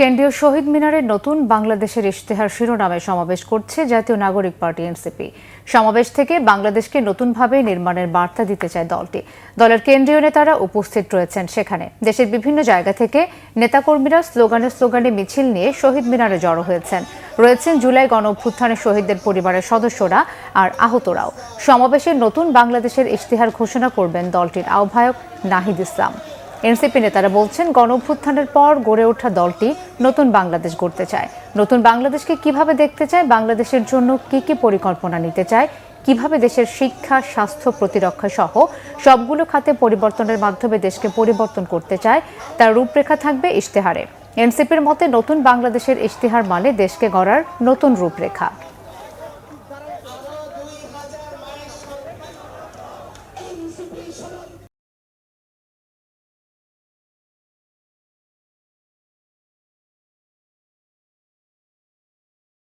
কেন্দ্রীয় শহীদ মিনারে নতুন বাংলাদেশের ইশতেহার শিরোনামে সমাবেশ করছে জাতীয় নাগরিক পার্টি এনসিপি। সমাবেশ থেকে বাংলাদেশকে নতুনভাবে নির্মাণের বার্তা দিতে চায় দলটি। দলের কেন্দ্রীয় নেতারা উপস্থিত রয়েছেন সেখানে। দেশের বিভিন্ন জায়গা থেকে নেতাকর্মীরা স্লোগানে মিছিল নিয়ে শহীদ মিনারে জড়ো রয়েছেন জুলাই গণঅভ্যুত্থানের শহীদদের পরিবারের সদস্যরা আর আহতরাও। সমাবেশে নতুন বাংলাদেশের ইশতেহার ঘোষণা করবেন দলটির আহ্বায়ক নাহিদ ইসলাম। এনসিপি নেতারা বলছেন, গণঅভ্যুত্থানের পর গড়ে ওঠা দলটি নতুন বাংলাদেশ গড়তে চায়। নতুন বাংলাদেশকে কিভাবে দেখতে চায়, বাংলাদেশের জন্য কি কি পরিকল্পনা নিতে চায়, কিভাবে দেশের শিক্ষা, স্বাস্থ্য, প্রতিরক্ষা সহ সবগুলো খাতে পরিবর্তনের মাধ্যমে দেশকে পরিবর্তন করতে চায়, তার রূপরেখা থাকবে ইশতেহারে। এনসিপির মতে নতুন বাংলাদেশের ইশতেহার মানে দেশকে গড়ার নতুন রূপরেখা।